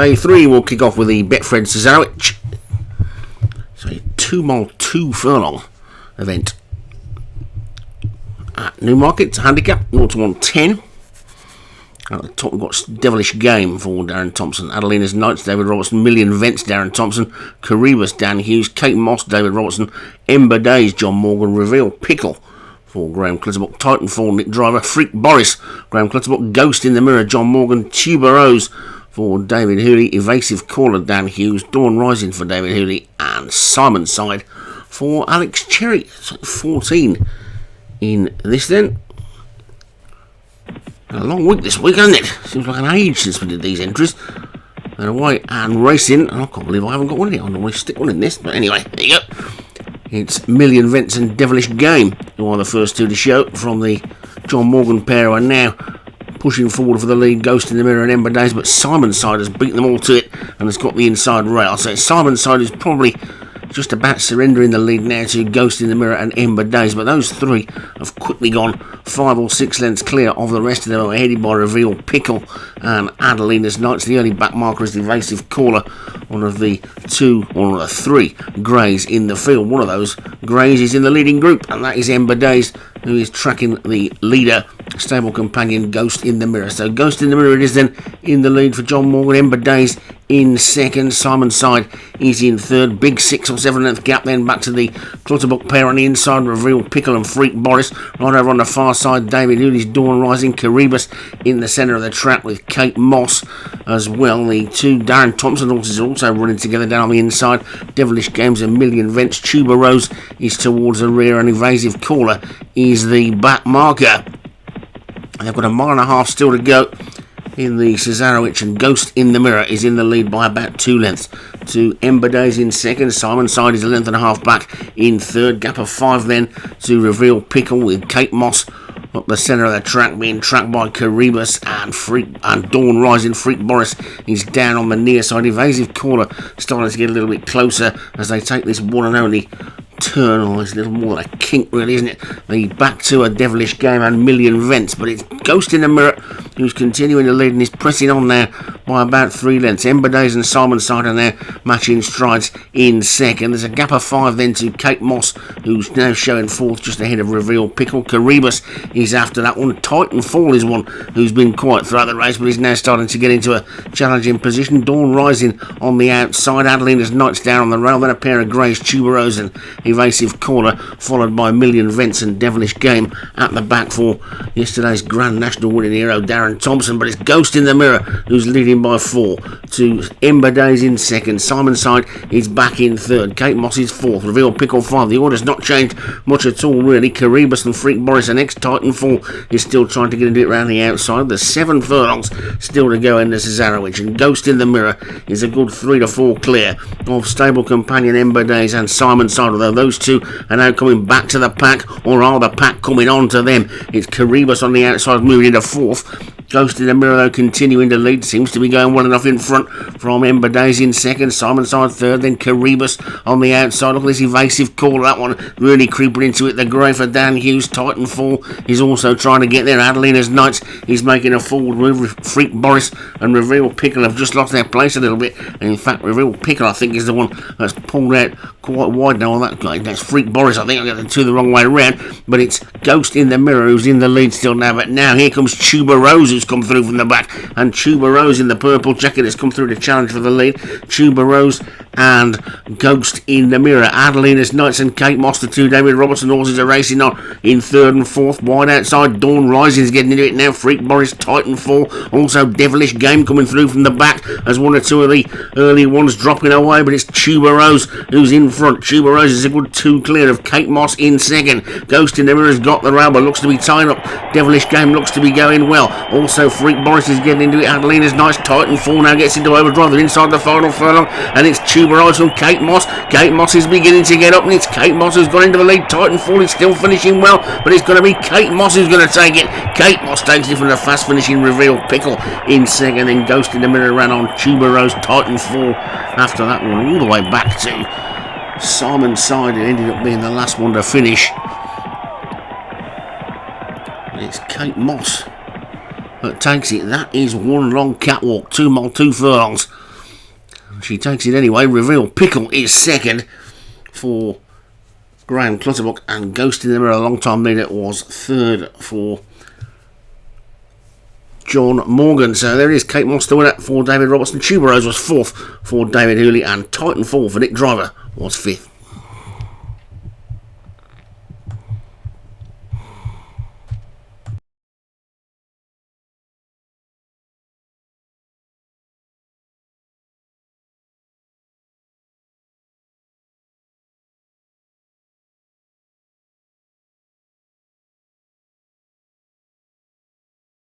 Day 3 will kick off with the Betfred Cearewitch. So a 2 mile 2 furlong event at Newmarket. Handicap 0 to 110. At the top we've got Devilish Game for Darren Thompson, Adelina's Knights, David Robertson, Million Vents, Darren Thompson, Cearewitch, Dan Hughes, Kate Moss, David Robertson, Ember Days, John Morgan, Reveal Pickle for Graham Clutterbuck, Titanfall, Nick Driver, Freak Boris, Graham Clutterbuck, Ghost in the Mirror, John Morgan, Tuber Rose for David Hooley, Evasive Caller, Dan Hughes, Dawn Rising for David Hooley, and Simon Side for Alex Cherry. So 14 in this then. A long week this week, hasn't it? Seems like an age since we did these entries. And away and racing. I can't believe I haven't got one in it. I normally stick one in this, but anyway, there you go. It's Million Vents and Devilish Game, who are the first two to show from the John Morgan pair, who are now pushing forward for the lead. Ghost in the Mirror and Ember Days, but Simon Side has beaten them all to it and has got the inside rail. So Simon Side is probably just about surrendering the lead now to Ghost in the Mirror and Ember Days, but those three have quickly gone 5 or 6 lengths clear of the rest of them, headed by Reveal Pickle and Adelina's Knights. The early back marker is the Evasive Caller, one of the 3 greys in the field. One of those greys is in the leading group, and that is Ember Days, who is tracking the leader, stable companion Ghost in the Mirror. So Ghost in the Mirror it is then in the lead for John Morgan. Ember Days in second, Simon Side is in third. Big 6 or 7 length gap then back to the Clutterbuck pair on the inside, Reveal Pickle and Freak Boris. Right over on the far side, David Hooley's Dawn Rising, Cearewitch in the centre of the track with Kate Moss as well. The two Darren Thompson horses are also running together down on the inside. Devilish Games and Million Vents. Tuber Rose is towards the rear and Evasive Caller is the back marker. And they've got 1.5 miles still to go in the Cearewitch, and Ghost in the Mirror is in the lead by about 2 lengths to Ember Days in second. Simon Side is 1.5 lengths back in third. Gap of 5 then to Reveal Pickle with Kate Moss up the centre of the track, being tracked by Cearewitch and Dawn Rising. Freak Boris is down on the near side. Evasive Caller starting to get a little bit closer as they take this one and only turn. Oh, it's a little more like a kink, really, isn't it? The back to a Devilish Game and Million Vents, but it's Ghost in the Mirror who's continuing to lead and is pressing on now by about 3 lengths. Ember Days and Simon Side are now matching strides in second. There's a gap of 5 then to Kate Moss, who's now showing fourth just ahead of Reveal Pickle. Cearewitch is after that one. Titanfall is one who's been quiet throughout the race, but is now starting to get into a challenging position. Dawn Rising on the outside. Adelina's Knights down on the rail. Then a pair of greys, Tuber Rose and Evasive Caller, followed by Million Vents and Devilish Game at the back for yesterday's Grand National winning hero Darren Thompson. But it's Ghost in the Mirror who's leading by 4 to Ember Days in second. Simon Side is back in third. Kate Moss is fourth. Reveal Pickle 5. The order's not changed much at all, really. Cearewitch and Freak Boris and ex-Titanfall is still trying to get into it around the outside. There's 7 furlongs still to go in the Cearewitch, and Ghost in the Mirror is a good 3 to 4 clear of stable companion Ember Days and Simon Side, although those two are now coming back to the pack, or are the pack coming on to them? It's Cearewitch on the outside moving into 4th. Ghost in the Mirror though continuing to lead, seems to be going well enough in front from Ember Days in second, Simon Side third, then Cearewitch on the outside. Look at this Evasive Caller, that one really creeping into it. The grey for Dan Hughes. Titanfall is also trying to get there. Adelina's Knights is making a forward move. Freak Boris and Reveal Pickle have just lost their place a little bit, and in fact Reveal Pickle I think is the one that's pulled out quite wide now on that guy. That's Freak Boris, I think I got the two the wrong way around, but it's Ghost in the Mirror who's in the lead still now. But now here comes Tuber Rose who's come through from the back, and Tuber Rose in the purple jacket has come through to challenge for the lead. Tuber Rose and Ghost in the Mirror. Adelina's Knights and Kate Moss, the two David Robertson horses, are racing on in third and fourth. Wide outside, Dawn Rising is getting into it now. Freak Boris, Titanfall, also Devilish Game coming through from the back as one or two of the early ones dropping away, but it's Tuber Rose who's in front. Tuber Rose is a good 2 clear of Kate Moss in second. Ghost in the Mirror has got the rail but looks to be tying up. Devilish Game looks to be going well. Also Freak Boris is getting into it. Adelina's Nice. Titanfall now gets into overdrive. They're inside the final furlong, and it's Tuber Rose from Kate Moss. Kate Moss is beginning to get up, and it's Kate Moss who's gone into the lead. Titanfall is still finishing well, but it's going to be Kate Moss who's going to take it. Kate Moss takes it from the fast finishing Reveal Pickle in second, then Ghost in the Mirror ran on Tuber Rose. Titanfall after that one all the way back to Simon Side, who ended up being the last one to finish. It's Kate Moss that takes it. That is one long catwalk, 2 mile 2 furlongs She takes it anyway. Reveal Pickle is second for Graham Clutterbuck, and Ghost in the Mirror, a long time leader, was third for John Morgan. So there is Kate Moss, the winner for David Robertson. Tuberose was fourth for David Hooley, and Titanfall for Nick Driver was fifth.